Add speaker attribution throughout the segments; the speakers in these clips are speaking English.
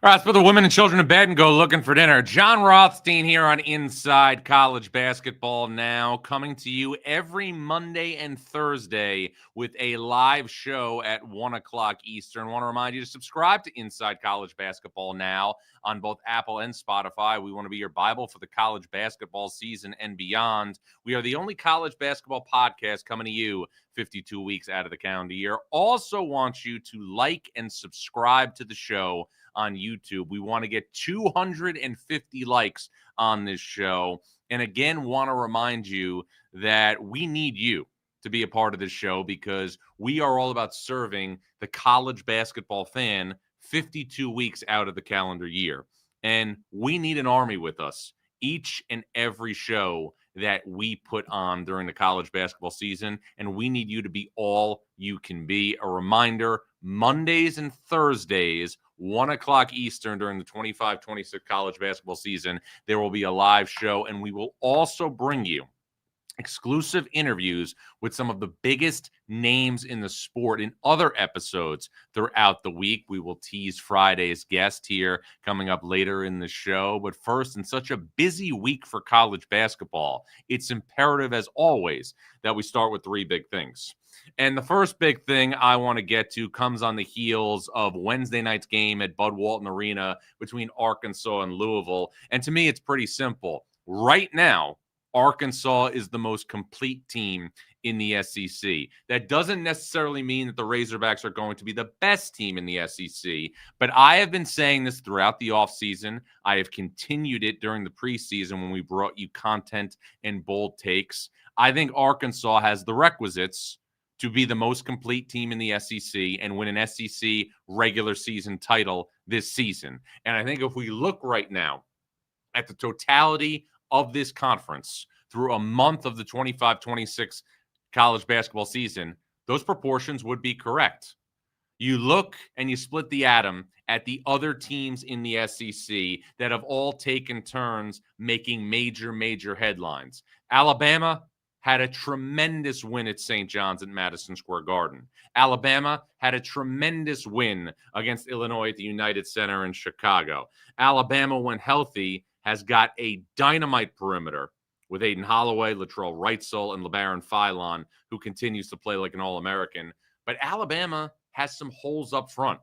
Speaker 1: All right, let's put the women and children to bed and go looking for dinner. Jon Rothstein here on Inside College Basketball Now, coming to you every Monday and Thursday with a live show at 1 o'clock Eastern. I want to remind you to subscribe to Inside College Basketball Now on both Apple and Spotify. We want to be your Bible for the college basketball season and beyond. We are the only college basketball podcast coming to you 52 weeks out of the calendar year. Also want you to like and subscribe to the show on YouTube. We want to get 250 likes on this show. And again, want to remind you that we need you to be a part of this show because we are all about serving the college basketball fan 52 weeks out of the calendar year. And we need an army with us each and every show that we put on during the college basketball season. And we need you to be all you can be. A reminder, Mondays and Thursdays, 1 o'clock Eastern during the 25-26 college basketball season, there will be a live show, and we will also bring you exclusive interviews with some of the biggest names in the sport in other episodes throughout the week. We will tease Friday's guest here coming up later in the show. But first, in such a busy week for college basketball, it's imperative, as always, that we start with three big things. And the first big thing I want to get to comes on the heels of Wednesday night's game at Bud Walton Arena between Arkansas and Louisville. And to me, it's pretty simple. Right now, Arkansas is the most complete team in the SEC. That doesn't necessarily mean that the Razorbacks are going to be the best team in the SEC, but I have been saying this throughout the offseason. I have continued it during the preseason when we brought you content and bold takes. I think Arkansas has the requisites to be the most complete team in the SEC and win an SEC regular season title this season. And I think if we look right now at the totality of this conference through a month of the 25-26 college basketball season, those proportions would be correct. You look and you split the atom at the other teams in the SEC that have all taken turns making major headlines. Alabama had a tremendous win at St. John's at Madison Square Garden. Alabama had a tremendous win against Illinois at the United Center in Chicago. Alabama, when healthy, has got a dynamite perimeter with Aiden Holloway, Latrell Wrightsell, and LeBaron Philon, who continues to play like an All-American. But Alabama has some holes up front.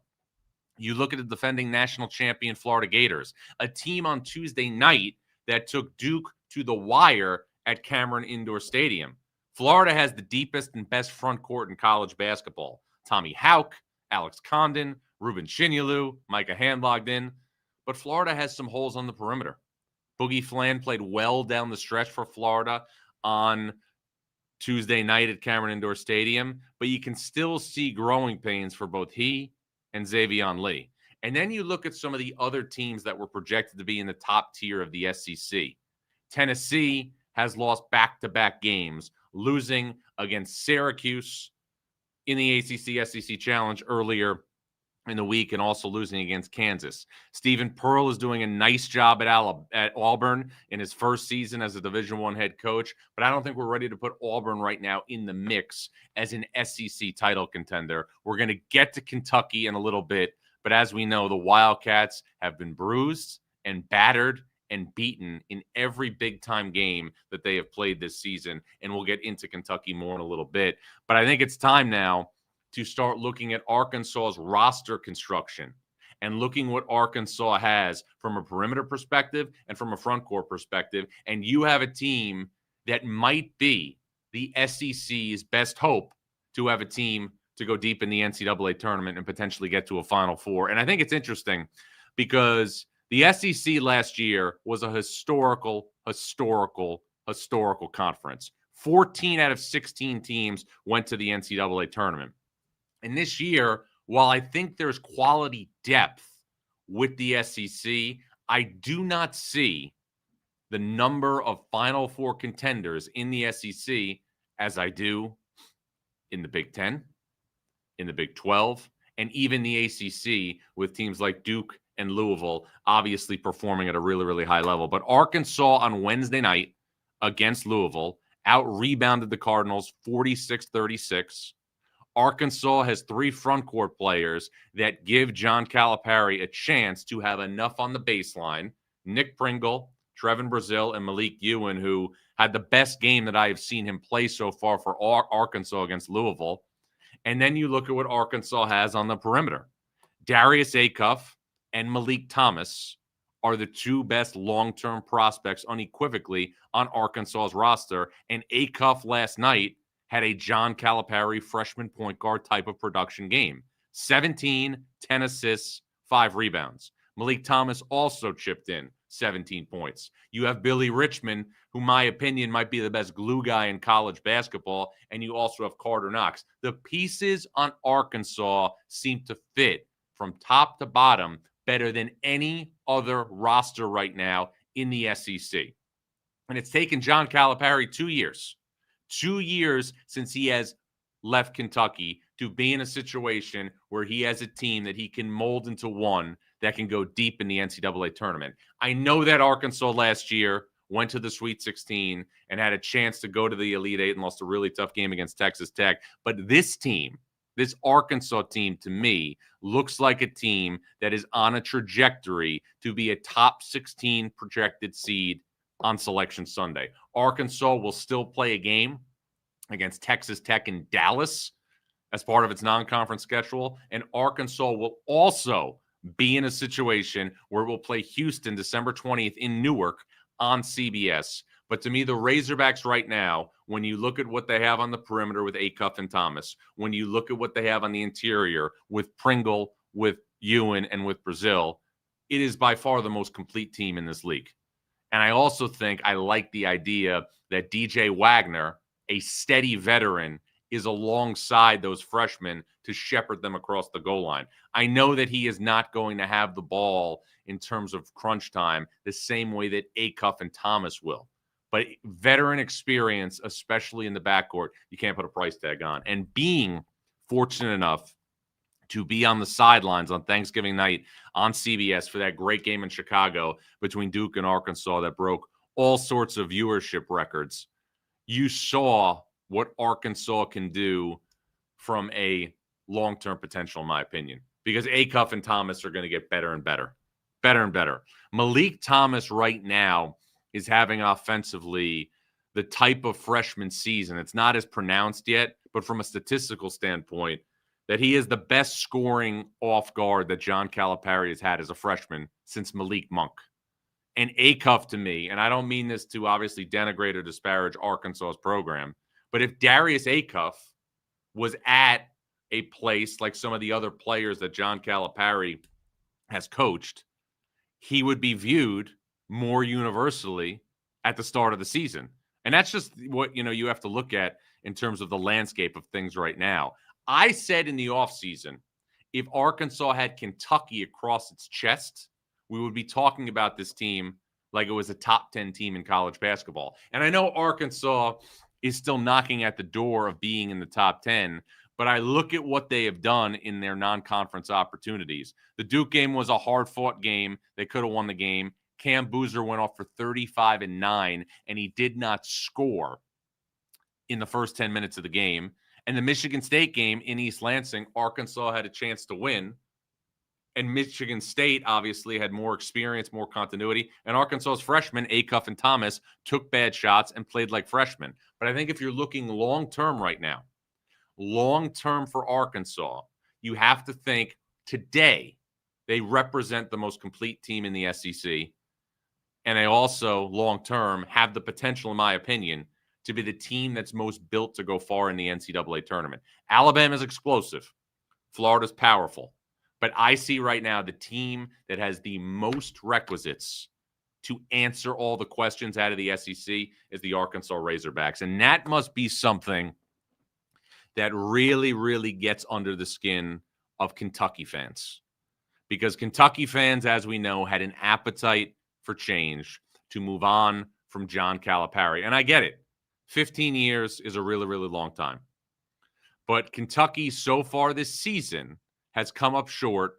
Speaker 1: You look at the defending national champion Florida Gators, a team on Tuesday night that took Duke to the wire at Cameron Indoor Stadium. Florida has the deepest and best front court in college basketball. Tommy Hauck, Alex Condon, Ruben Chinyelu, Micah Hand logged in. But Florida has some holes on the perimeter. Boogie Flan played well down the stretch for Florida on Tuesday night at Cameron Indoor Stadium, but you can still see growing pains for both he and Xavion Lee. And then you look at some of the other teams that were projected to be in the top tier of the SEC. Tennessee has lost back-to-back games, losing against Syracuse in the ACC-SEC Challenge earlier in the week and also losing against Kansas. Stephen Pearl is doing a nice job at Auburn in his first season as a Division I head coach, but I don't think we're ready to put Auburn right now in the mix as an SEC title contender. We're going to get to Kentucky in a little bit, but as we know, the Wildcats have been bruised and battered and beaten in every big-time game that they have played this season, and we'll get into Kentucky more in a little bit. But I think it's time now to start looking at Arkansas's roster construction and looking what Arkansas has from a perimeter perspective and from a front court perspective. And you have a team that might be the SEC's best hope to have a team to go deep in the NCAA tournament and potentially get to a Final Four. And I think it's interesting because the SEC last year was a historical conference. 14 out of 16 teams went to the NCAA tournament. And this year, while I think there's quality depth with the SEC, I do not see the number of Final Four contenders in the SEC as I do in the Big Ten, in the Big 12, and even the ACC with teams like Duke and Louisville obviously performing at a really high level. But Arkansas on Wednesday night against Louisville out-rebounded the Cardinals 46-36. Arkansas has 3 front court players that give John Calipari a chance to have enough on the baseline. Nick Pringle, Trevin Brazile, and Malik Ewan, who had the best game that I have seen him play so far for Arkansas against Louisville. And then you look at what Arkansas has on the perimeter. Darius Acuff and Malik Thomas are the 2 best long-term prospects unequivocally on Arkansas's roster. And Acuff last night had a John Calipari freshman point guard type of production game. 17, 10 assists, 5 rebounds. Malik Thomas also chipped in 17 points. You have Billy Richmond, who, in my opinion, might be the best glue guy in college basketball, and you also have Carter Knox. The pieces on Arkansas seem to fit from top to bottom better than any other roster right now in the SEC. And it's taken John Calipari 2 years. 2 years since he has left Kentucky to be in a situation where he has a team that he can mold into one that can go deep in the NCAA tournament. I know that Arkansas last year went to the Sweet 16 and had a chance to go to the Elite Eight and lost a really tough game against Texas Tech. But this team, this Arkansas team, to me, looks like a team that is on a trajectory to be a top 16 projected seed on Selection Sunday. Arkansas will still play a game against Texas Tech in Dallas as part of its non-conference schedule, and Arkansas will also be in a situation where it will play Houston December 20th in Newark on CBS. But to me, the Razorbacks right now, when you look at what they have on the perimeter with Acuff and Thomas, when you look at what they have on the interior with Pringle, with Ewan, and with Brazile, it is by far the most complete team in this league. And I also think I like the idea that DJ Wagner, a steady veteran, is alongside those freshmen to shepherd them across the goal line. I know that he is not going to have the ball in terms of crunch time the same way that Acuff and Thomas will. But veteran experience, especially in the backcourt, you can't put a price tag on. And being fortunate enough to be on the sidelines on Thanksgiving night on CBS for that great game in Chicago between Duke and Arkansas that broke all sorts of viewership records, you saw what Arkansas can do from a long-term potential, in my opinion, because Acuff and Thomas are going to get better and better. Malik Thomas right now is having offensively the type of freshman season. It's not as pronounced yet, but from a statistical standpoint, that he is the best scoring off guard that John Calipari has had as a freshman since Malik Monk. And Acuff, to me, and I don't mean this to obviously denigrate or disparage Arkansas's program, but if Darius Acuff was at a place like some of the other players that John Calipari has coached, he would be viewed more universally at the start of the season. And that's just what, you have to look at in terms of the landscape of things right now. I said in the offseason, if Arkansas had Kentucky across its chest, we would be talking about this team like it was a top 10 team in college basketball. And I know Arkansas is still knocking at the door of being in the top 10, but I look at what they have done in their non-conference opportunities. The Duke game was a hard-fought game. They could have won the game. Cam Boozer went off for 35 and 9, and he did not score in the first 10 minutes of the game. And the Michigan State game in East Lansing, Arkansas had a chance to win. And Michigan State obviously had more experience, more continuity. And Arkansas's freshmen, Acuff and Thomas, took bad shots and played like freshmen. But I think if you're looking long-term right now, long-term for Arkansas, you have to think today they represent the most complete team in the SEC. And they also, long-term, have the potential, in my opinion, to be the team that's most built to go far in the NCAA tournament. Alabama's explosive. Florida's powerful. But I see right now the team that has the most requisites to answer all the questions out of the SEC is the Arkansas Razorbacks. And that must be something that really, really gets under the skin of Kentucky fans. Because Kentucky fans, as we know, had an appetite for change to move on from John Calipari. And I get it. 15 years is a really, really long time. But Kentucky so far this season has come up short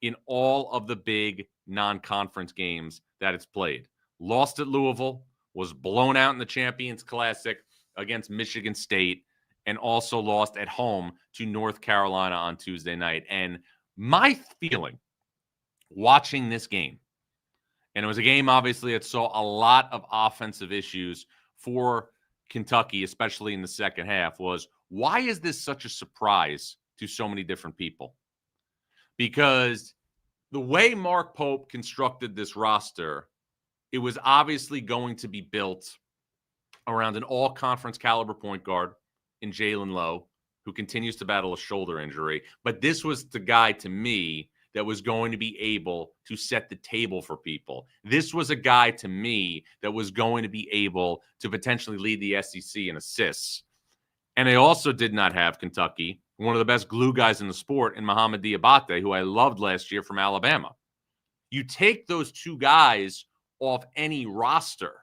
Speaker 1: in all of the big non-conference games that it's played. Lost at Louisville, was blown out in the Champions Classic against Michigan State, and also lost at home to North Carolina on Tuesday night. And my feeling watching this game, and it was a game, obviously, that saw a lot of offensive issues for Kentucky, especially in the second half, was why is this such a surprise to so many different people? Because the way Mark Pope constructed this roster, it was obviously going to be built around an all-conference caliber point guard in Jalen Lowe, who continues to battle a shoulder injury. But this was the guy, to me, that was going to be able to set the table for people. This was a guy, to me, that was going to be able to potentially lead the SEC in assists. And they also did not have Kentucky, one of the best glue guys in the sport, in Mohamed Diabate, who I loved last year from Alabama. You take those two guys off any roster.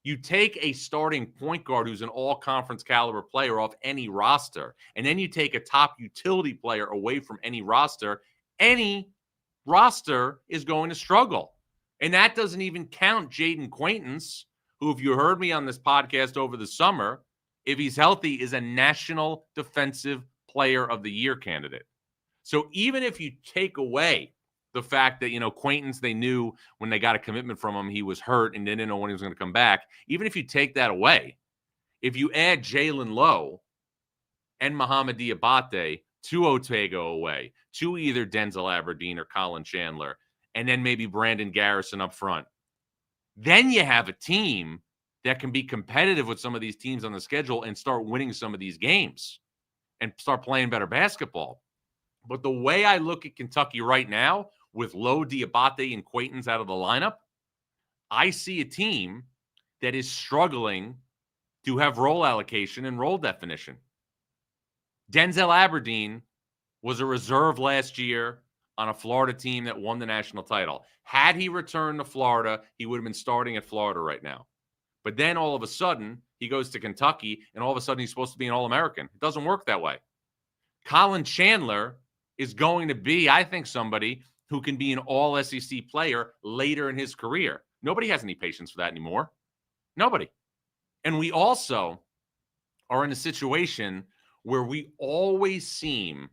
Speaker 1: You take a starting point guard who's an all-conference caliber player off any roster, and then you take a top utility player away from any roster is going to struggle. And that doesn't even count Jaden Quaintance, who, if you heard me on this podcast over the summer, if he's healthy, is a National Defensive Player of the Year candidate. So even if you take away the fact that, Quaintance, they knew when they got a commitment from him, he was hurt and they didn't know when he was going to come back. Even if you take that away, if you add Jalen Lowe and Mohamed Diabate to Otego away, to either Denzel Aberdeen or Colin Chandler, and then maybe Brandon Garrison up front, then you have a team that can be competitive with some of these teams on the schedule and start winning some of these games and start playing better basketball. But the way I look at Kentucky right now, with Lowe, Diabate, and Quaintance out of the lineup, I see a team that is struggling to have role allocation and role definition. Denzel Aberdeen was a reserve last year on a Florida team that won the national title. Had he returned to Florida, he would have been starting at Florida right now. But then all of a sudden, he goes to Kentucky, and all of a sudden he's supposed to be an All-American. It doesn't work that way. Colin Chandler is going to be, I think, somebody who can be an all-SEC player later in his career. Nobody has any patience for that anymore. Nobody. And we also are in a situation where we always seem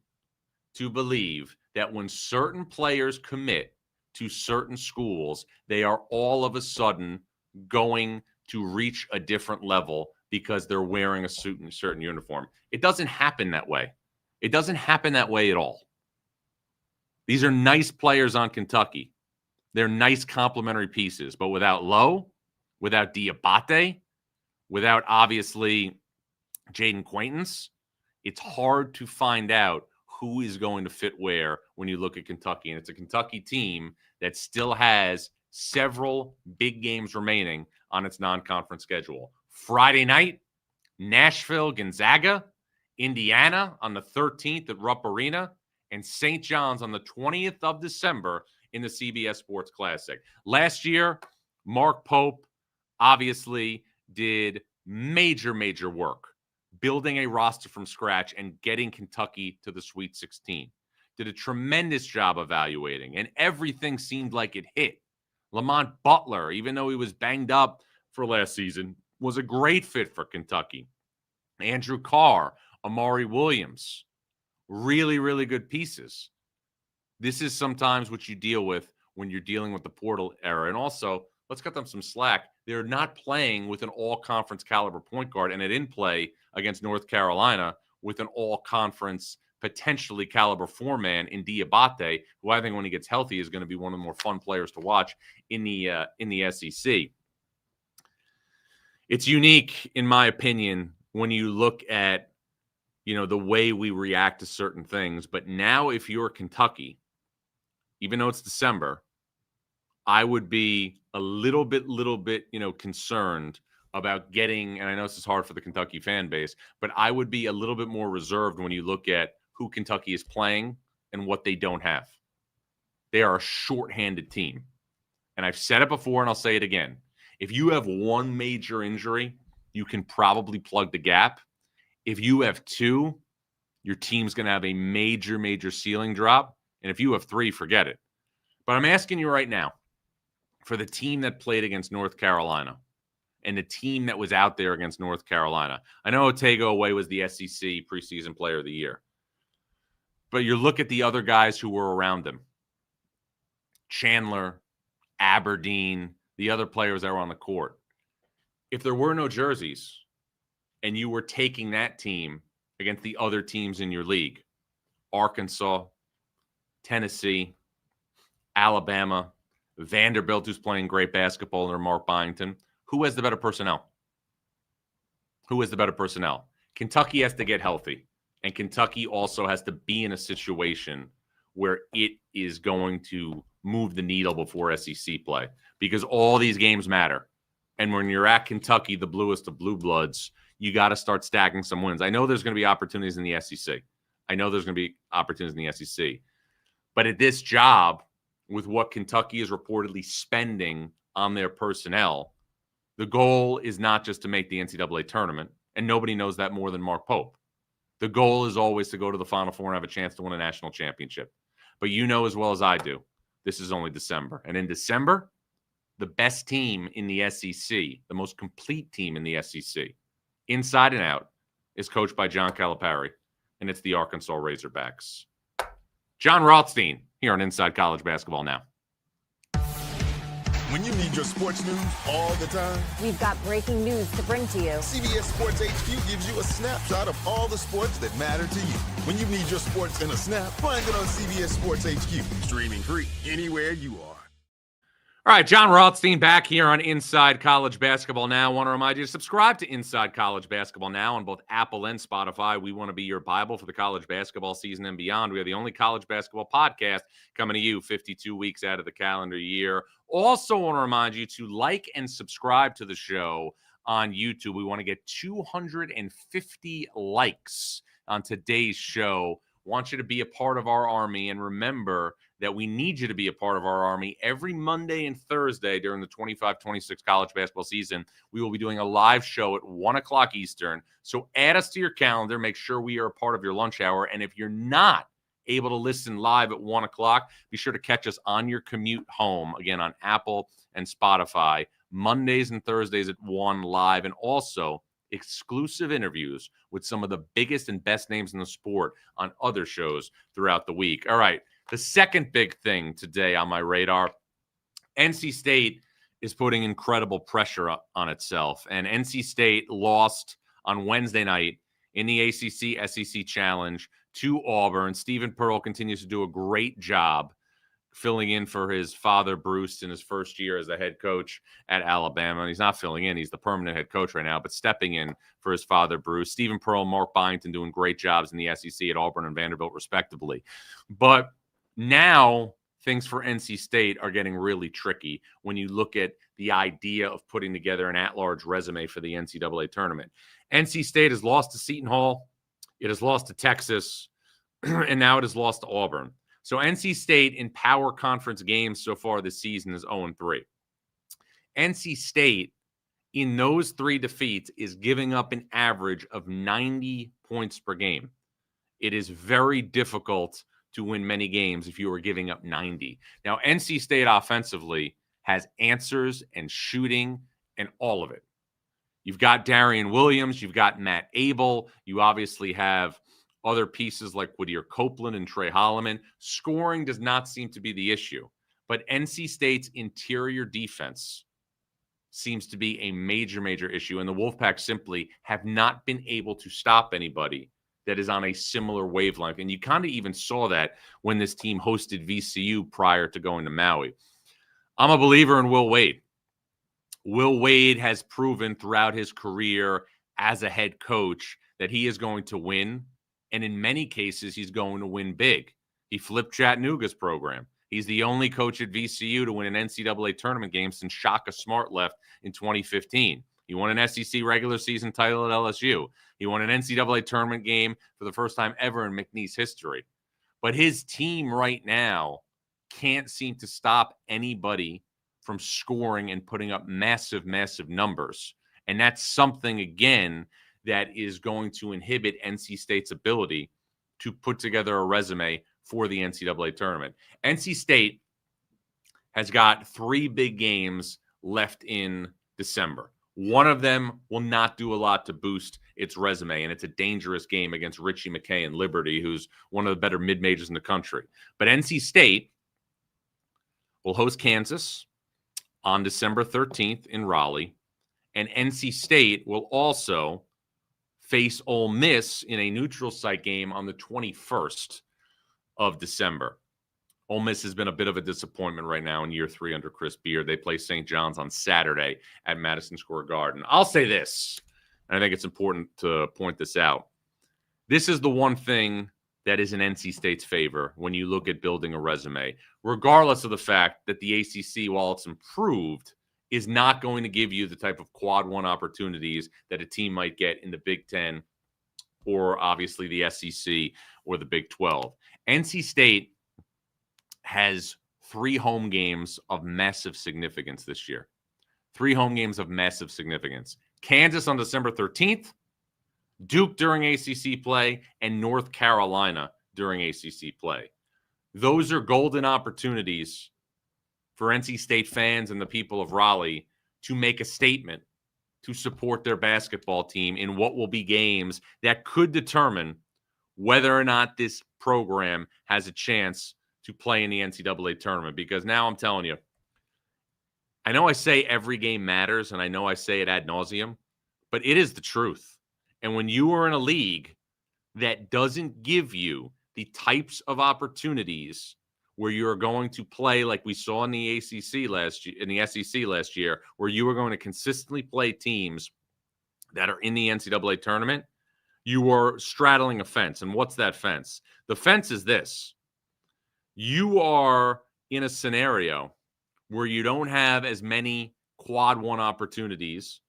Speaker 1: to believe that when certain players commit to certain schools, they are all of a sudden going to reach a different level because they're wearing a certain uniform. It doesn't happen that way. It doesn't happen that way at all. These are nice players on Kentucky. They're nice complementary pieces, but without Lowe, without Diabate, without obviously Jaden Quaintance, it's hard to find out who is going to fit where when you look at Kentucky. And it's a Kentucky team that still has several big games remaining on its non-conference schedule. Friday night, Nashville, Gonzaga, Indiana on the 13th at Rupp Arena, and St. John's on the 20th of December in the CBS Sports Classic. Last year, Mark Pope obviously did major work building a roster from scratch and getting Kentucky to the Sweet 16. Did a tremendous job evaluating, and everything seemed like it hit. Lamont Butler, even though he was banged up for last season, was a great fit for Kentucky. Andrew Carr, Amari Williams, really good pieces. This is sometimes what you deal with when you're dealing with the portal era. And also, let's cut them some slack. They're not playing with an all-conference caliber point guard, and they didn't play against North Carolina with an all-conference, potentially caliber four-man in Diabate, who I think when he gets healthy is going to be one of the more fun players to watch in the SEC. It's unique, in my opinion, when you look at the way we react to certain things. But now if you're Kentucky, even though it's December, I would be a little bit, concerned about getting, and I know this is hard for the Kentucky fan base, but I would be a little bit more reserved when you look at who Kentucky is playing and what they don't have. They are a shorthanded team. And I've said it before and I'll say it again. If you have one major injury, you can probably plug the gap. If you have two, your team's going to have a major ceiling drop. And if you have three, forget it. But I'm asking you right now, for the team that played against North Carolina, and the team that was out there against North Carolina. I know Otago-Away was the SEC preseason player of the year. But you look at the other guys who were around him. Chandler, Aberdeen, the other players that were on the court. If there were no jerseys and you were taking that team against the other teams in your league, Arkansas, Tennessee, Alabama, Vanderbilt, who's playing great basketball under Mark Byington, who has the better personnel? Who has the better personnel? Kentucky has to get healthy, and Kentucky also has to be in a situation where it is going to move the needle before SEC play, because all these games matter. And when you're at Kentucky, the bluest of blue bloods, you got to start stacking some wins. I know there's going to be opportunities in the SEC. But at this job, with what Kentucky is reportedly spending on their personnel, the goal is not just to make the NCAA tournament, and nobody knows that more than Mark Pope. The goal is always to go to the Final Four and have a chance to win a national championship. But you know as well as I do, this is only December. And in December, the best team in the SEC, the most complete team in the SEC, inside and out, is coached by John Calipari, and it's the Arkansas Razorbacks. Jon Rothstein here on Inside College Basketball Now.
Speaker 2: When you need your sports news all the time,
Speaker 3: we've got breaking news to bring to you.
Speaker 2: CBS Sports HQ gives you a snapshot of all the sports that matter to you. When you need your sports in a snap, find it on CBS Sports HQ. Streaming free anywhere you are.
Speaker 1: All right, Jon Rothstein back here on Inside College Basketball Now. I want to remind you to subscribe to Inside College Basketball Now on both Apple and Spotify. We want to be your Bible for the college basketball season and beyond. We are the only college basketball podcast coming to you 52 weeks out of the calendar year. Also want to remind you to like and subscribe to the show on YouTube. We want to get 250 likes on today's show. Want you to be a part of our army, and remember that we need you to be a part of our army every Monday and Thursday during the 25-26 college basketball season. We will be doing a live show at 1 o'clock Eastern. So add us to your calendar. Make sure we are a part of your lunch hour. And if you're not able to listen live at 1 o'clock, be sure to catch us on your commute home, again, on Apple and Spotify, Mondays and Thursdays at 1 live, and also exclusive interviews with some of the biggest and best names in the sport on other shows throughout the week. All right. The second big thing today on my radar, NC State is putting incredible pressure on itself. And NC State lost on Wednesday night in the ACC SEC Challenge to Auburn. Stephen Pearl continues to do a great job filling in for his father, Bruce, in his first year as the head coach at Alabama. And he's not filling in. He's the permanent head coach right now, but stepping in for his father, Bruce. Stephen Pearl, Mark Byington doing great jobs in the SEC at Auburn and Vanderbilt, respectively. But now things for NC State are getting really tricky when you look at the idea of putting together an at-large resume for the NCAA tournament. NC State has lost to Seton Hall. It has lost to Texas. And now it has lost to Auburn. So NC State in power conference games so far this season is 0-3. NC State in those three defeats is giving up an average of 90 points per game. It is very difficult to win many games if you are giving up 90. Now, NC State offensively has answers and shooting and all of it. You've got Darian Williams. You've got Matt Abel. You obviously have other pieces like Whittier Copeland and Trey Holloman. Scoring does not seem to be the issue. But NC State's interior defense seems to be a major, major issue. And the Wolfpack simply have not been able to stop anybody that is on a similar wavelength. And you kind of even saw that when this team hosted VCU prior to going to Maui. I'm a believer in Will Wade. Will Wade has proven throughout his career as a head coach that he is going to win. And in many cases, he's going to win big. He flipped Chattanooga's program. He's the only coach at VCU to win an NCAA tournament game since Shaka Smart left in 2015. He won an SEC regular season title at LSU. He won an NCAA tournament game for the first time ever in McNeese history. But his team right now can't seem to stop anybody from scoring and putting up massive, massive numbers. And that's something, again, that is going to inhibit NC State's ability to put together a resume for the NCAA tournament. NC State has got 3 big games left in December. One of them will not do a lot to boost its resume, and it's a dangerous game against Richie McKay and Liberty, who's one of the better mid-majors in the country. But NC State will host Kansas on December 13th in Raleigh, and NC State will also face Ole Miss in a neutral site game on the 21st of December. Ole Miss has been a bit of a disappointment right now in year 3 under Chris Beard. They play St. John's on Saturday at Madison Square Garden. I'll say this, and I think it's important to point this out. This is the one thing that is in NC State's favor when you look at building a resume, regardless of the fact that the ACC, while it's improved, is not going to give you the type of quad one opportunities that a team might get in the Big Ten or obviously the SEC or the Big 12. NC State has 3 home games of massive significance this year. 3 home games of massive significance. Kansas on December 13th, Duke during ACC play, and North Carolina during ACC play. Those are golden opportunities for NC State fans and the people of Raleigh to make a statement to support their basketball team in what will be games that could determine whether or not this program has a chance to play in the NCAA tournament. Because now I'm telling you, I know I say every game matters, and I know I say it ad nauseum, but it is the truth. And when you are in a league that doesn't give you the types of opportunities where you are going to play like we saw in the ACC last year, in the SEC last year, where you are going to consistently play teams that are in the NCAA tournament, you are straddling a fence. And what's that fence? The fence is this. You are in a scenario where you don't have as many quad one opportunities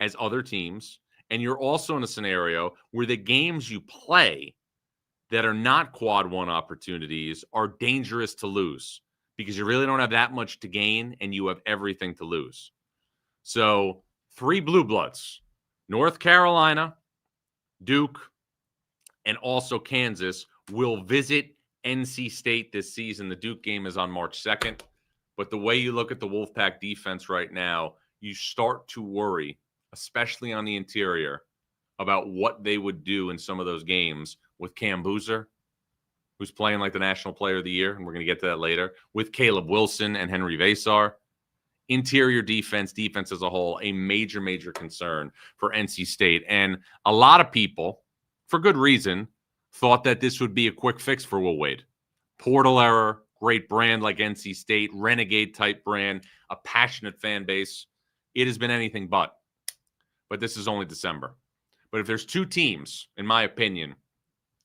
Speaker 1: as other teams, and you're also in a scenario where the games you play that are not quad one opportunities are dangerous to lose because you really don't have that much to gain and you have everything to lose. So 3 blue bloods, North Carolina, Duke, and also Kansas will visit NC State this season. The Duke game is on March 2nd. But the way you look at the Wolfpack defense right now, you start to worry, especially on the interior, about what they would do in some of those games with Cam Boozer, who's playing like the National Player of the Year, and we're going to get to that later, with Caleb Wilson and Henry Vasar. Interior defense as a whole, a major, major concern for NC State. And a lot of people, for good reason, thought that this would be a quick fix for Will Wade. Portal error, great brand like NC State, renegade-type brand, a passionate fan base. It has been anything but. But this is only December. But if there's 2 teams, in my opinion,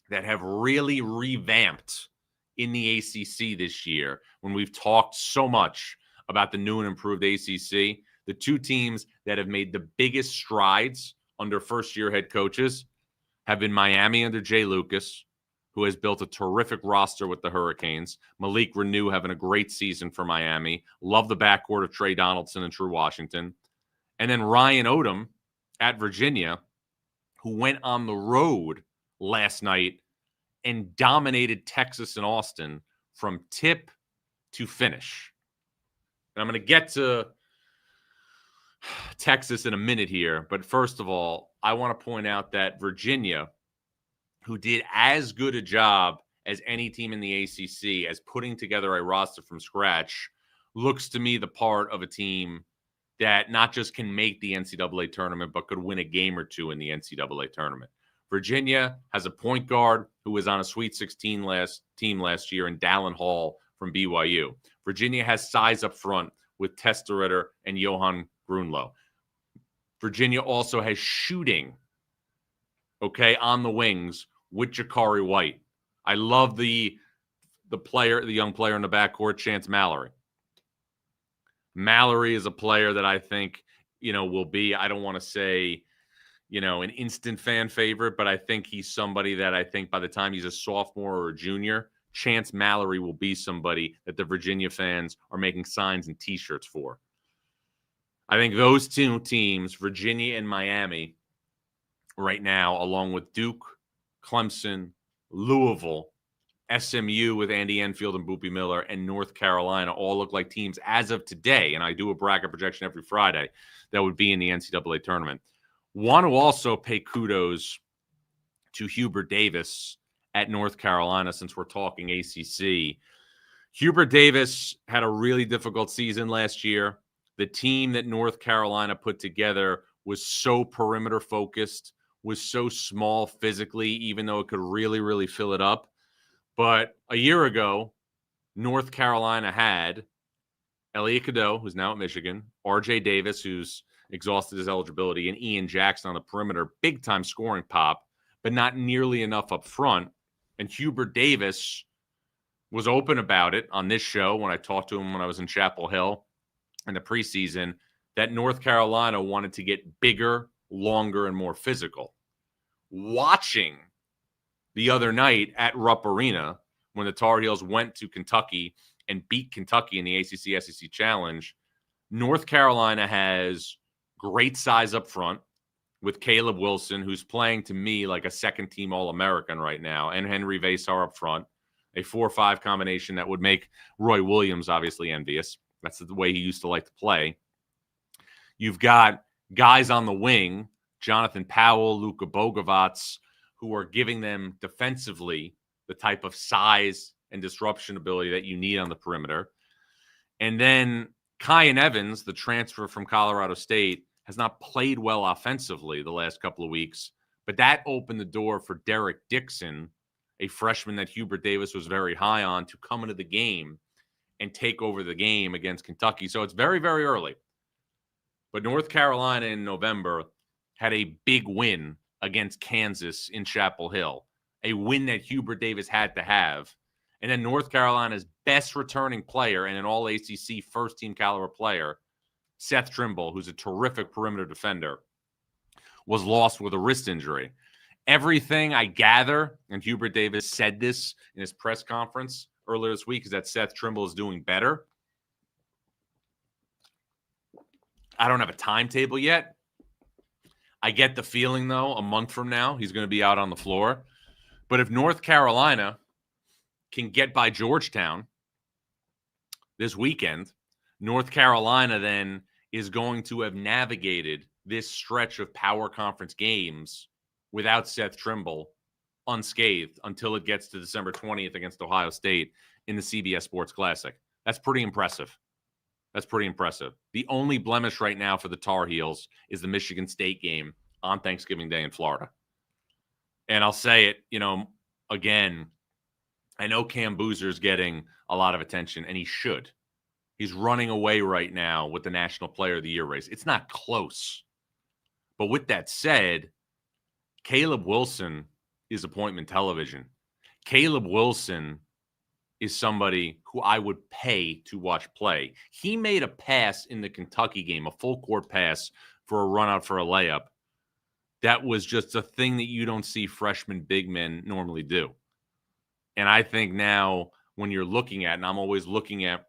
Speaker 1: that have really revamped in the ACC this year, when we've talked so much about the new and improved ACC, the 2 teams that have made the biggest strides under first-year head coaches have been Miami under Jay Lucas, who has built a terrific roster with the Hurricanes. Malik Renew having a great season for Miami. Love the backcourt of Trey Donaldson and True Washington. And then Ryan Odom at Virginia, who went on the road last night and dominated Texas and Austin from tip to finish. And I'm going to get to Texas in a minute here. But first of all, I want to point out that Virginia, who did as good a job as any team in the ACC as putting together a roster from scratch, looks to me the part of a team that not just can make the NCAA tournament, but could win a game or 2 in the NCAA tournament. Virginia has a point guard who was on a Sweet 16 team last year in Dallin Hall from BYU. Virginia has size up front with Testerritter and Johan Grunlow. Virginia also has shooting, on the wings with Jakari White. I love the young player in the backcourt, Chance Mallory. Mallory is a player that I think, will be, I don't want to say, an instant fan favorite, but I think he's somebody that I think by the time he's a sophomore or a junior, Chance Mallory will be somebody that the Virginia fans are making signs and T-shirts for. I think those 2 teams, Virginia and Miami, right now, along with Duke, Clemson, Louisville, SMU with Andy Enfield and Boopy Miller, and North Carolina all look like teams as of today, and I do a bracket projection every Friday, that would be in the NCAA tournament. Want to also pay kudos to Hubert Davis at North Carolina, since we're talking ACC. Hubert Davis had a really difficult season last year. The team that North Carolina put together was so perimeter focused, was so small physically, even though it could really, really fill it up. But a year ago, North Carolina had Elliot Cadeau, who's now at Michigan, R.J. Davis, who's exhausted his eligibility, and Ian Jackson on the perimeter. Big-time scoring pop, but not nearly enough up front. And Hubert Davis was open about it on this show when I talked to him when I was in Chapel Hill in the preseason, that North Carolina wanted to get bigger, longer, and more physical. Watching the other night at Rupp Arena when the Tar Heels went to Kentucky and beat Kentucky in the ACC SEC Challenge, North Carolina has great size up front with Caleb Wilson, who's playing to me like a second-team All-American right now, and Henry Vasar up front, a 4-5 combination that would make Roy Williams obviously envious. That's the way he used to like to play. You've got guys on the wing, Jonathan Powell, Luka Bogovac, who are giving them defensively the type of size and disruption ability that you need on the perimeter. And then Kyan Evans, the transfer from Colorado State, has not played well offensively the last couple of weeks, but that opened the door for Derek Dixon, a freshman that Hubert Davis was very high on, to come into the game and take over the game against Kentucky. So it's very, very early. But North Carolina in November had a big win against Kansas in Chapel Hill, a win that Hubert Davis had to have. And then North Carolina's best returning player and an all-ACC first-team caliber player, Seth Trimble, who's a terrific perimeter defender, was lost with a wrist injury. Everything I gather, and Hubert Davis said this in his press conference earlier this week, is that Seth Trimble is doing better. I don't have a timetable yet. I get the feeling, though, a month from now, he's going to be out on the floor. But if North Carolina can get by Georgetown this weekend, North Carolina then is going to have navigated this stretch of power conference games without Seth Trimble unscathed until it gets to December 20th against Ohio State in the CBS Sports Classic. That's pretty impressive. That's pretty impressive. The only blemish right now for the Tar Heels is the Michigan State game on Thanksgiving Day in Florida. And I'll say it, again, I know Cam Boozer's getting a lot of attention, and he should. He's running away right now with the National Player of the Year race. It's not close. But with that said, Caleb Wilson is appointment television. Caleb Wilson is somebody who I would pay to watch play. He made a pass in the Kentucky game, a full court pass for a run out for a layup. That was just a thing that you don't see freshman big men normally do. And I think now when you're looking at, and I'm always looking at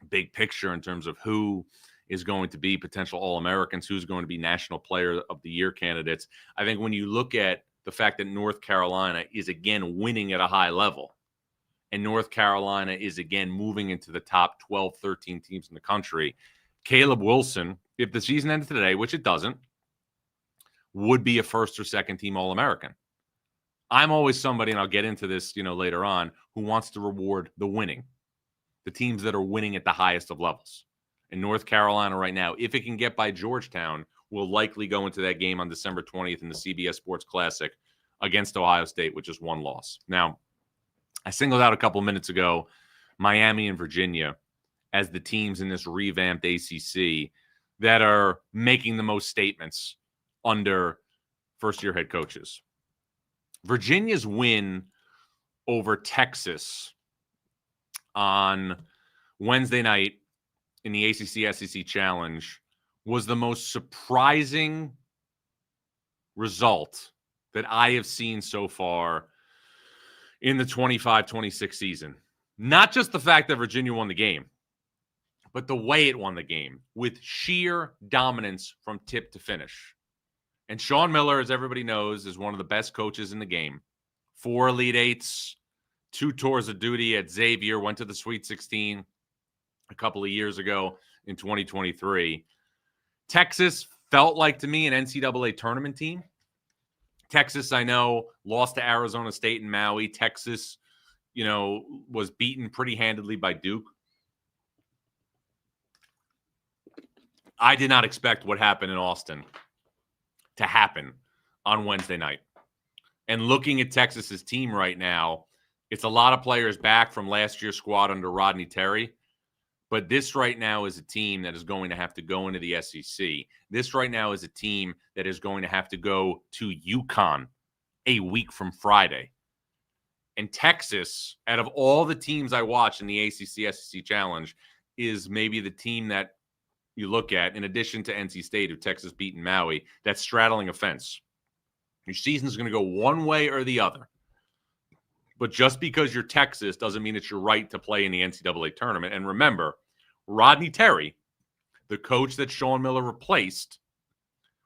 Speaker 1: big picture in terms of who is going to be potential All-Americans, who's going to be National Player of the Year candidates. I think when you look at the fact that North Carolina is again winning at a high level, and North Carolina is again moving into the top 12, 13 teams in the country, Caleb Wilson, if the season ended today, which it doesn't, would be a first or second team All-American. I'm always somebody, and I'll get into this, later on, who wants to reward the winning, the teams that are winning at the highest of levels. And North Carolina right now, if it can get by Georgetown, will likely go into that game on December 20th in the CBS Sports Classic against Ohio State, which is one loss. Now, I singled out a couple minutes ago Miami and Virginia as the teams in this revamped ACC that are making the most statements under first-year head coaches. Virginia's win over Texas on Wednesday night in the ACC SEC Challenge was the most surprising result that I have seen so far in the 25-26 season. Not just the fact that Virginia won the game, but the way it won the game with sheer dominance from tip to finish. And Sean Miller, as everybody knows, is one of the best coaches in the game. 4 Elite Eights, 2 tours of duty at Xavier, went to the Sweet 16 a couple of years ago in 2023. Texas felt like, to me, an NCAA tournament team. Texas, I know, lost to Arizona State and Maui. Texas, was beaten pretty handedly by Duke. I did not expect what happened in Austin to happen on Wednesday night. And looking at Texas's team right now, it's a lot of players back from last year's squad under Rodney Terry. But this right now is a team that is going to have to go into the SEC. This right now is a team that is going to have to go to UConn a week from Friday. And Texas, out of all the teams I watch in the ACC SEC Challenge, is maybe the team that you look at, in addition to NC State, who Texas beat in Maui, that's straddling a fence. Your season is going to go one way or the other. But just because you're Texas doesn't mean it's your right to play in the NCAA tournament. And remember, Rodney Terry, the coach that Sean Miller replaced,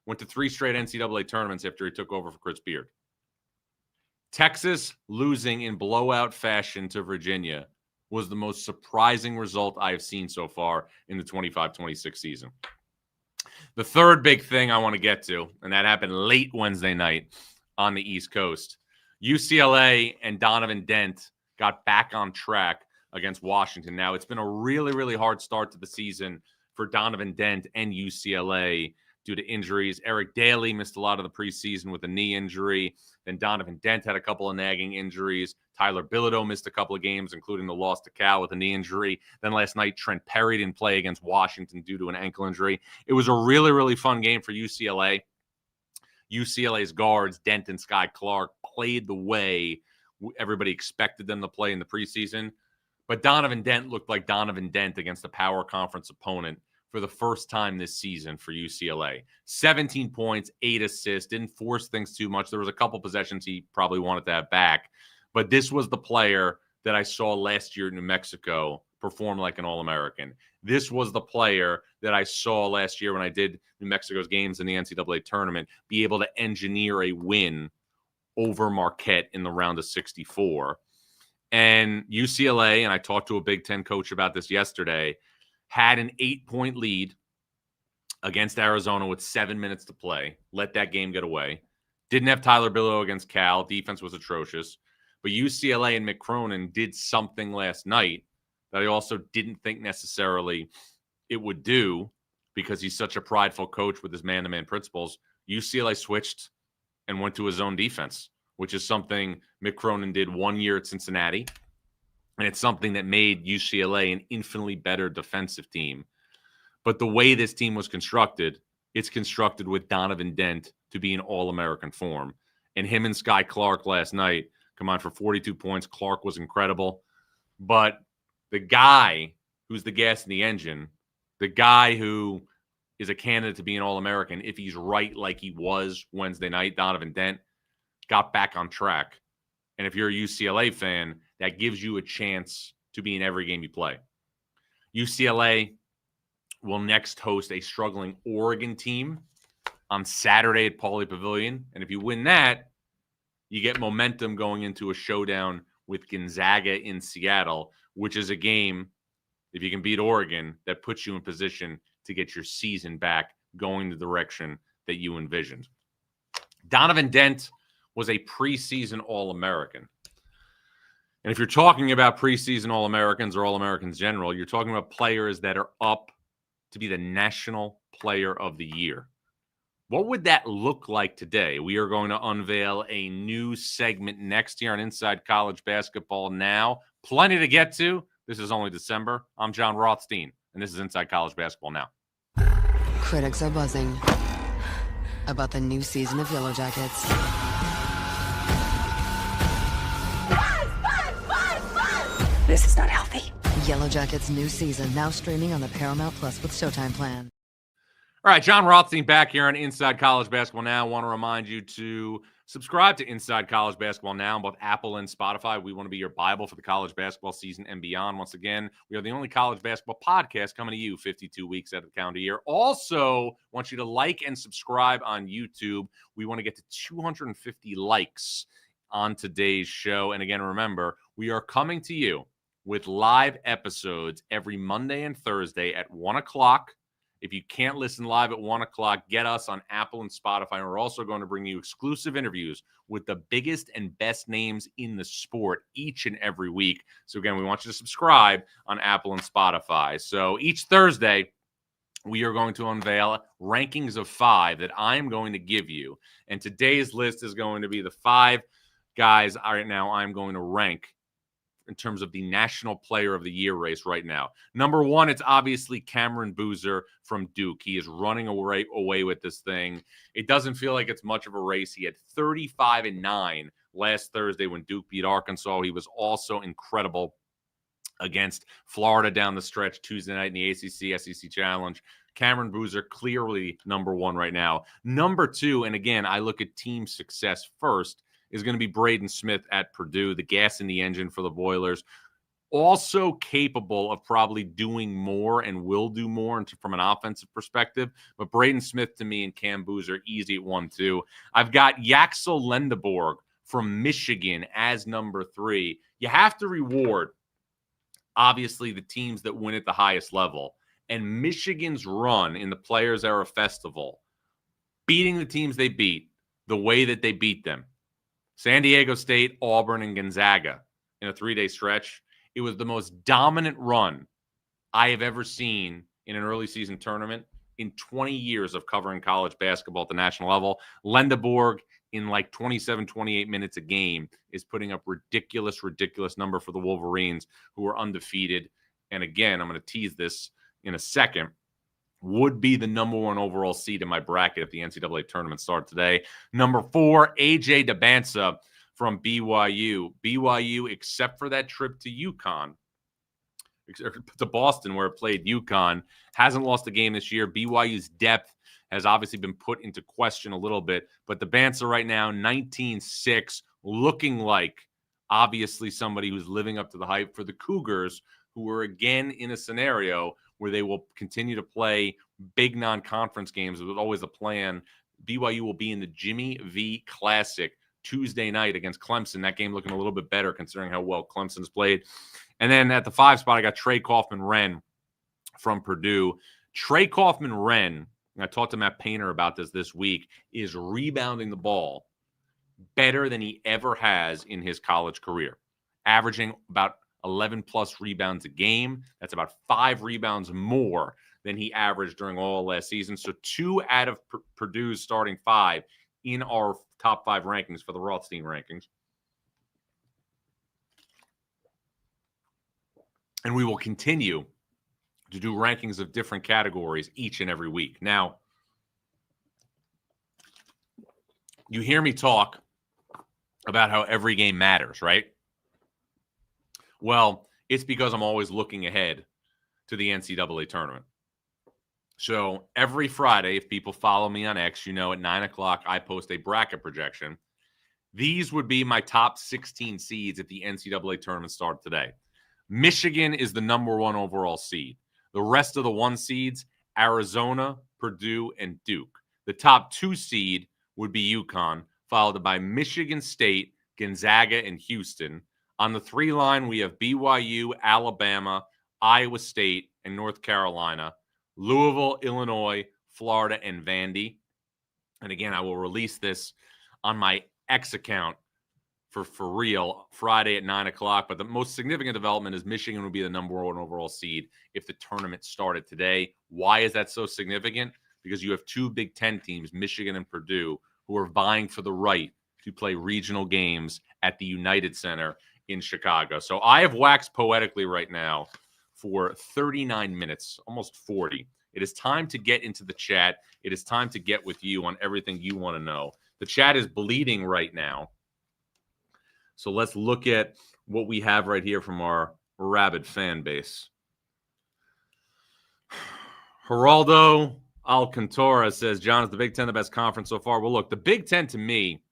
Speaker 1: went to 3 straight NCAA tournaments after he took over for Chris Beard. Texas losing in blowout fashion to Virginia was the most surprising result I have seen so far in the 25-26 season. The third big thing I want to get to, and that happened late Wednesday night on the East Coast, UCLA and Donovan Dent got back on track against Washington. Now, it's been a really, really hard start to the season for Donovan Dent and UCLA due to injuries. Eric Daly missed a lot of the preseason with a knee injury. Then Donovan Dent had a couple of nagging injuries. Tyler Bilodeau missed a couple of games, including the loss to Cal with a knee injury. Then last night, Trent Perry didn't play against Washington due to an ankle injury. It was a really, really fun game for UCLA. UCLA's guards, Dent and Sky Clark, played the way everybody expected them to play in the preseason. But Donovan Dent looked like Donovan Dent against a power conference opponent for the first time this season for UCLA. 17 points, 8 assists, didn't force things too much. There was a couple possessions he probably wanted to have back. But this was the player that I saw last year in New Mexico perform like an All-American. This was the player that I saw last year when I did New Mexico's games in the NCAA tournament be able to engineer a win over Marquette in the round of 64. And UCLA, and I talked to a Big Ten coach about this yesterday, had an 8-point lead against Arizona with 7 minutes to play. Let that game get away. Didn't have Tyler Bilodeau against Cal. Defense was atrocious. But UCLA and Mick Cronin did something last night that I also didn't think necessarily it would do because he's such a prideful coach with his man-to-man principles. UCLA switched and went to his own defense, which is something Mick Cronin did 1 year at Cincinnati. And it's something that made UCLA an infinitely better defensive team. But the way this team was constructed, it's constructed with Donovan Dent to be in All-American form. And him and Sky Clark last night combined for 42 points. Clark was incredible. But the guy who's the gas in the engine, the guy who is a candidate to be an All-American, if he's right like he was Wednesday night, Donovan Dent, got back on track. And if you're a UCLA fan, that gives you a chance to be in every game you play. UCLA will next host a struggling Oregon team on Saturday at Pauley Pavilion. And if you win that, you get momentum going into a showdown with Gonzaga in Seattle, which is a game, if you can beat Oregon, that puts you in position to get your season back going the direction that you envisioned. Donovan Dent was a preseason All-American. And if you're talking about preseason All-Americans or All-Americans general, you're talking about players that are up to be the National Player of the Year. What would that look like today? We are going to unveil a new segment next year on Inside College Basketball Now. Plenty to get to. This is only December. I'm Jon Rothstein, and this is Inside College Basketball Now.
Speaker 4: Critics are buzzing about the new season of Yellow Jackets.
Speaker 5: This is not healthy.
Speaker 4: Yellow Jackets' new season now streaming on the Paramount Plus with Showtime plan.
Speaker 1: All right, Jon Rothstein back here on Inside College Basketball Now. I want to remind you to subscribe to Inside College Basketball Now on both Apple and Spotify. We want to be your Bible for the college basketball season and beyond. Once again, we are the only college basketball podcast coming to you 52 weeks out of the calendar year. Also, want you to like and subscribe on YouTube. We want to get to 250 likes on today's show. And again, remember, we are coming to you with live episodes every Monday and Thursday at 1 o'clock. If you can't listen live at 1 o'clock, get us on Apple and Spotify. And we're also going to bring you exclusive interviews with the biggest and best names in the sport each and every week. So again, we want you to subscribe on Apple and Spotify. So each Thursday, we are going to unveil rankings of 5 that I am going to give you. And today's list is going to be the 5 guys right now I'm going to rank in terms of the National Player of the Year race right now. Number 1, it's obviously Cameron Boozer from Duke. He is running away with this thing. It doesn't feel like it's much of a race. He had 35-9 last Thursday when Duke beat Arkansas. He was also incredible against Florida down the stretch Tuesday night in the ACC SEC Challenge. Cameron Boozer clearly number 1 right now. Number 2, and again, I look at team success first, is going to be Braden Smith at Purdue, the gas in the engine for the Boilers. Also capable of probably doing more and will do more from an offensive perspective. But Braden Smith to me and Cam Boozer easy at 1-2. I've got Yaxel Lendeborg from Michigan as number 3. You have to reward, obviously, the teams that win at the highest level. And Michigan's run in the Players Era Festival, beating the teams they beat the way that they beat them, San Diego State, Auburn, and Gonzaga in a 3-day stretch. It was the most dominant run I have ever seen in an early season tournament in 20 years of covering college basketball at the national level. Lendeborg, in like 27, 28 minutes a game, is putting up ridiculous number for the Wolverines, who are undefeated. And again, I'm going to tease this in a second, would be the number 1 overall seed in my bracket if the NCAA tournament started today. Number 4, AJ DeBansa from BYU. BYU, except for that trip to Boston where it played UConn, hasn't lost a game this year. BYU's depth has obviously been put into question a little bit, but DeBansa right now, 19-6, looking like obviously somebody who's living up to the hype for the Cougars, who are again in a scenario where they will continue to play big non-conference games. It was always a plan. BYU will be in the Jimmy V Classic Tuesday night against Clemson. That game looking a little bit better considering how well Clemson's played. And then at the 5 spot, I got Trey Kaufman-Renn from Purdue. Trey Kaufman-Renn, and I talked to Matt Painter about this week, is rebounding the ball better than he ever has in his college career, averaging about 11-plus rebounds a game. That's about 5 rebounds more than he averaged during all last season. So 2 out of Purdue's starting 5 in our top 5 rankings for the Rothstein Rankings. And we will continue to do rankings of different categories each and every week. Now, you hear me talk about how every game matters, right? Well, it's because I'm always looking ahead to the NCAA tournament. So every Friday, if people follow me on X, at 9 o'clock, I post a bracket projection. These would be my top 16 seeds if the NCAA tournament started today. Michigan is the number 1 overall seed. The rest of the 1 seeds, Arizona, Purdue, and Duke. The top 2 seed would be UConn, followed by Michigan State, Gonzaga, and Houston. On the 3 line, we have BYU, Alabama, Iowa State, and North Carolina, Louisville, Illinois, Florida, and Vandy. And again, I will release this on my X account for real Friday at 9 o'clock. But the most significant development is Michigan would be the number 1 overall seed if the tournament started today. Why is that so significant? Because you have 2 Big Ten teams, Michigan and Purdue, who are vying for the right to play regional games at the United Center in Chicago. So I have waxed poetically right now for 39 minutes, almost 40. It is time to get into the chat. It is time to get with you on everything you want to know. The chat is bleeding right now. So let's look at what we have right here from our rabid fan base. Geraldo Alcantara says, John, is the Big Ten the best conference so far? Well, look, the Big Ten to me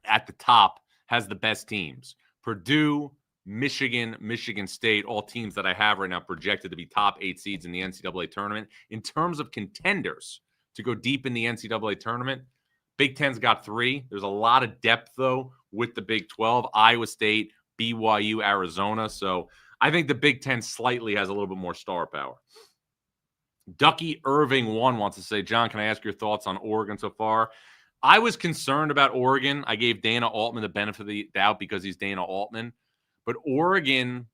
Speaker 1: at the top has the best teams. Purdue, Michigan, Michigan State, all teams that I have right now projected to be top 8 seeds in the NCAA tournament. In terms of contenders to go deep in the NCAA tournament, Big Ten's got 3. There's a lot of depth, though, with the Big 12, Iowa State, BYU, Arizona. So I think the Big 10 slightly has a little bit more star power. Ducky Irving 1 wants to say, John, can I ask your thoughts on Oregon so far? I was concerned about Oregon. I gave Dana Altman the benefit of the doubt because he's Dana Altman. But Oregon,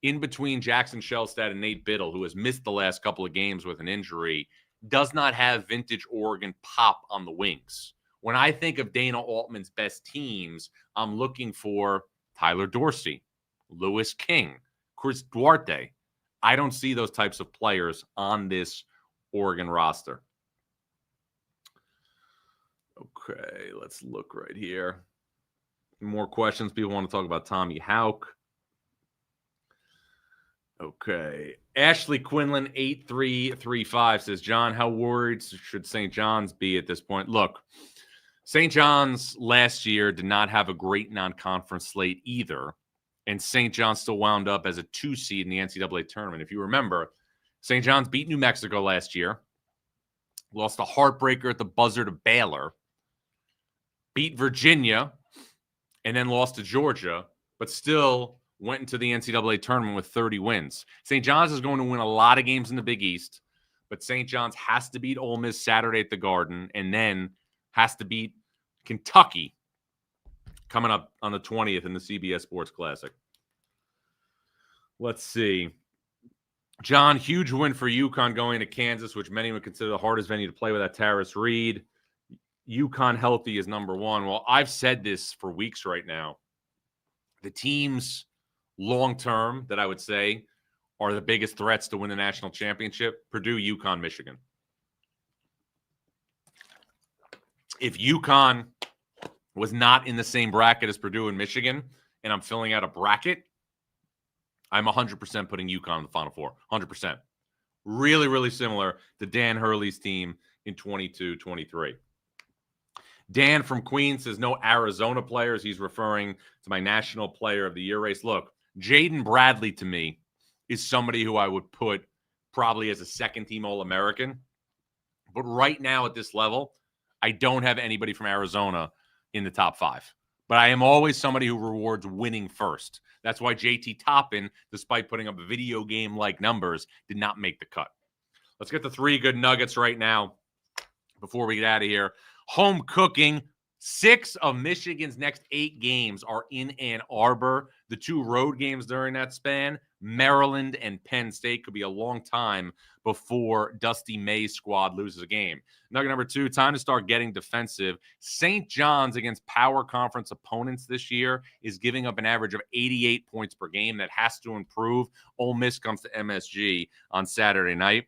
Speaker 1: in between Jackson Shellstad and Nate Biddle, who has missed the last couple of games with an injury, does not have vintage Oregon pop on the wings. When I think of Dana Altman's best teams, I'm looking for Tyler Dorsey, Lewis King, Chris Duarte. I don't see those types of players on this Oregon roster. Okay, let's look right here. More questions. People want to talk about Tommy Houck. Okay. Ashley Quinlan 8335 says, John, how worried should St. John's be at this point? Look, St. John's last year did not have a great non-conference slate either, and St. John's still wound up as a 2 seed in the NCAA tournament. If you remember, St. John's beat New Mexico last year, lost a heartbreaker at the buzzer to Baylor, beat Virginia, and then lost to Georgia, but still went into the NCAA tournament with 30 wins. St. John's is going to win a lot of games in the Big East, but St. John's has to beat Ole Miss Saturday at the Garden and then has to beat Kentucky coming up on the 20th in the CBS Sports Classic. Let's see. John, huge win for UConn going to Kansas, which many would consider the hardest venue to play without Tarris Reed. UConn healthy is number one. Well, I've said this for weeks right now. The teams long-term that I would say are the biggest threats to win the national championship, Purdue, UConn, Michigan. If UConn was not in the same bracket as Purdue and Michigan, and I'm filling out a bracket, I'm 100% putting UConn in the Final Four. 100%. Really, really similar to Dan Hurley's team in 22-23. Dan from Queens says no Arizona players. He's referring to my National Player of the Year race. Look, Jaden Bradley to me is somebody who I would put probably as a second-team All-American. But right now at this level, I don't have anybody from Arizona in the top 5. But I am always somebody who rewards winning first. That's why JT Toppin, despite putting up video game-like numbers, did not make the cut. Let's get the 3 good nuggets right now before we get out of here. Home cooking. 6 of Michigan's next 8 games are in Ann Arbor. The 2 road games during that span, Maryland and Penn State, could be a long time before Dusty May's squad loses a game. Nugget number 2, time to start getting defensive. St. John's against power conference opponents this year is giving up an average of 88 points per game. That has to improve. Ole Miss comes to MSG on Saturday night.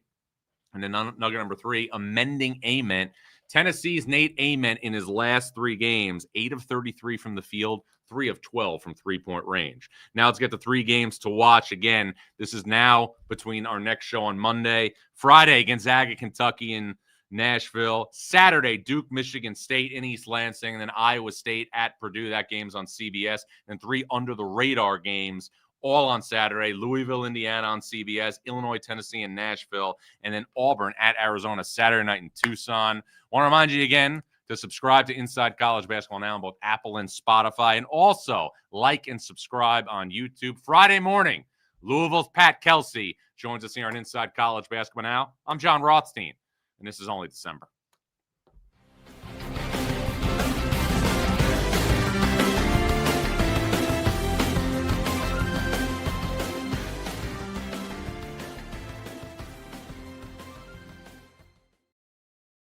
Speaker 1: And then nugget number 3, amending Ament. Tennessee's Nate Ament in his last 3 games, 8 of 33 from the field, 3 of 12 from three-point range. Now let's get the 3 games to watch. Again, this is now between our next show on Monday. Friday, Gonzaga, Kentucky, and Nashville. Saturday, Duke, Michigan State in East Lansing, and then Iowa State at Purdue. That game's on CBS. And 3 under-the-radar games all on Saturday. Louisville, Indiana on CBS, Illinois, Tennessee, and Nashville, and then Auburn at Arizona Saturday night in Tucson. Want to remind you again to subscribe to Inside College Basketball now on both Apple and Spotify, and also like and subscribe on YouTube. Friday morning, Louisville's Pat Kelsey joins us here on Inside College Basketball Now. I'm Jon Rothstein, and this is only December.